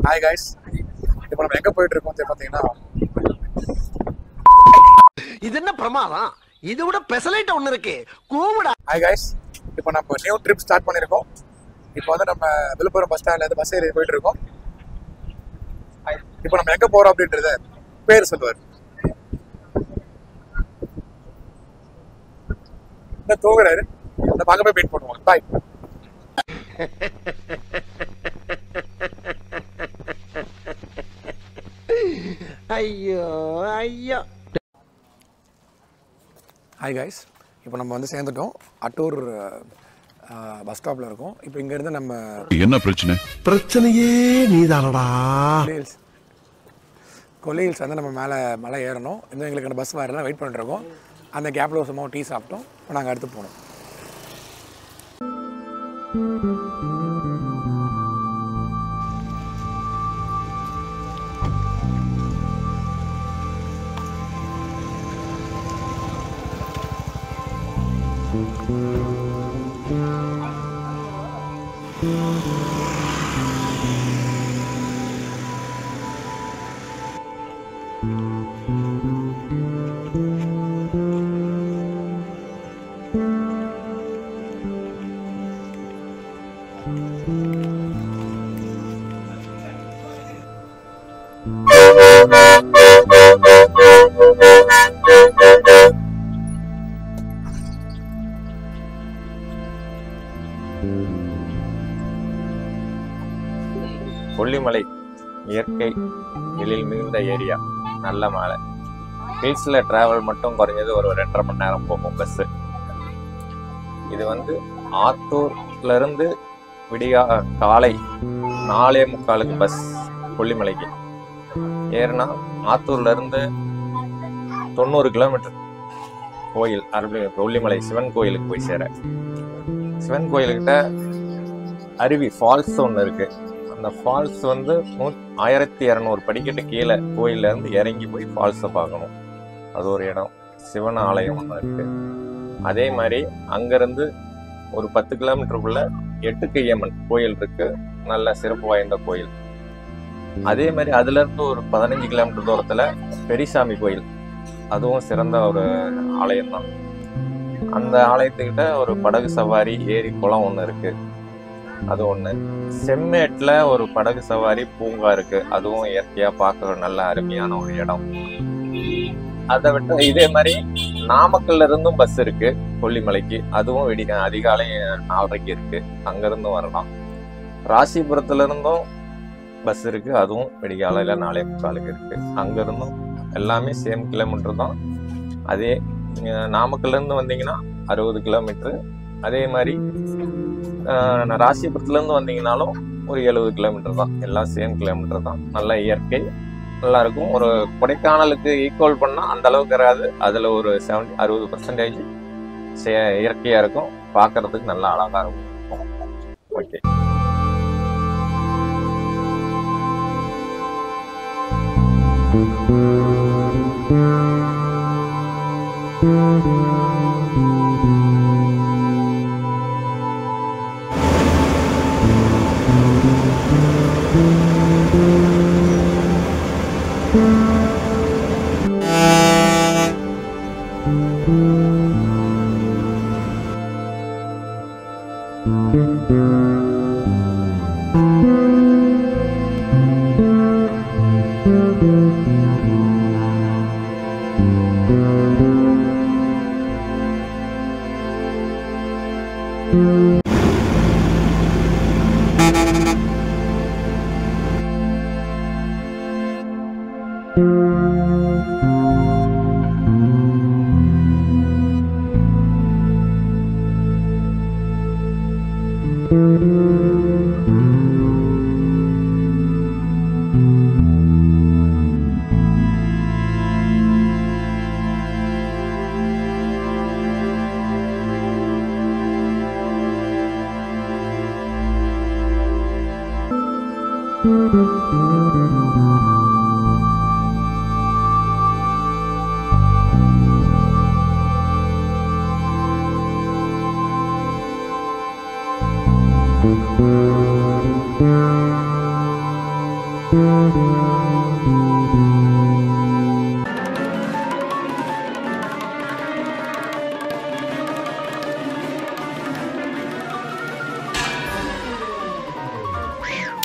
Hi guys, இப்போ நம்ம எங்க போயிட்டு இருக்கோம் பாத்தீங்கன்னா இது என்ன பிரமாதம், இது விட பெசலைட் ஒன்னு இருக்கு கூவுடா. Hi guys, இப்போ நம்ம நியூ ட்ரிப் ஸ்டார்ட் பண்ணிருக்கோம். இப்போ வந்து நம்ம விழுப்புரம் பஸ் ஸ்டாண்ட்ல இருந்து பஸ் ஏறி போயிட்டு இருக்கோம். இப்போ நம்ம எங்க போறோம் அப்படின்றத பேர் சொல்லுவார். இந்த தூங்குறாரு, நம்ம அங்க போய் மீட் பண்ணுவோம். பாய். ஐயோ ஐயோ. ஹாய் கைஸ், இப்போ நம்ம வந்து சேர்ந்துட்டோம். அட்டூர் பஸ் ஸ்டாப்ல இருக்கோம். இப்போ இங்க இருந்து நம்ம என்ன பிரச்சனையே நீதானடா. கொல்லிஹில்ஸ் வந்து நம்ம மேலே மலை ஏறணும். இன்னும் எங்களுக்கு அந்த பஸ் வரலாம், வெயிட் பண்ணிட்டு இருக்கோம். அந்த கேப்ல சும்மா டீ சாப்பிட்டோம். இப்போ நாங்கள் அடுத்து போனோம். கொல்லிமலை இயற்கை எழில் மிகுந்த ஏரியா, நல்ல மலை. ஹில்ஸில் ட்ராவல் மட்டும் குறைஞ்சது ஒரு 2.5 மணி நேரம் போகும் பஸ்ஸு. இது வந்து ஆத்தூர்லேருந்து காலை 4:45 பஸ் கொல்லிமலைக்கு ஏறுனா ஆத்தூர்லேருந்து 90 கிலோமீட்டர் கோயில் கொல்லிமலை சிவன் கோயிலுக்கு போய் சேர. சிவன் கோயிலுக்கிட்ட அருவி ஃபால்ஸ் ஒன்று இருக்குது. அந்த ஃபால்ஸ் வந்து 1200 படிக்கட்டு கீழே கோயிலேருந்து இறங்கி போய் ஃபால்ஸை பார்க்கணும். அது ஒரு இடம். சிவன் ஆலயம் ஒன்று இருக்குது. அதே மாதிரி அங்கேருந்து ஒரு 10 கிலோமீட்டருக்குள்ள 8 கையம்மன் கோயில் இருக்குது, நல்ல சிறப்பு வாய்ந்த கோயில். அதே மாதிரி அதுலேருந்து ஒரு 15 கிலோமீட்டர் தூரத்தில் பெரியசாமி கோயில், அதுவும் சிறந்த ஒரு ஆலயம்தான். அந்த ஆலயத்துக்கிட்ட ஒரு படகு சவாரி ஏரி குளம் ஒன்று இருக்குது, அது ஒன்று. செம்மேட்டில் ஒரு படகு சவாரி பூங்கா இருக்கு, அதுவும் இயற்கையாக பார்க்க ஒரு நல்ல அருமையான ஒரு இடம். அதை விட்டு இதே மாதிரி நாமக்கல்ல இருந்தும் பஸ் இருக்கு கொல்லிமலைக்கு, அதுவும் அதிகாலை 4:30 இருக்கு, அங்கிருந்தும் வரலாம். ராசிபுரத்துல இருந்தும் பஸ் இருக்கு, அதுவும் விடிகாலையில 4:45 இருக்கு, அங்கிருந்தும். எல்லாமே சேம் கிலோமீட்டர் தான். அதே நாமக்கல்ல இருந்து வந்தீங்கன்னா 60 கிலோமீட்டரு. அதே மாதிரி ராசிபுரத்துலேருந்து வந்தீங்கன்னாலும் ஒரு 70 கிலோமீட்டர் தான். எல்லாம் சேம் கிலோமீட்டர் தான். நல்ல இயற்கை நல்லா இருக்கும். ஒரு கொடைக்கானலுக்கு ஈக்குவல் பண்ணால் அந்த அளவுக்கு வராது. அதில் ஒரு 60% இயற்கையாக இருக்கும், பார்க்கறதுக்கு நல்லா அழகாக இருக்கும். ஓகே.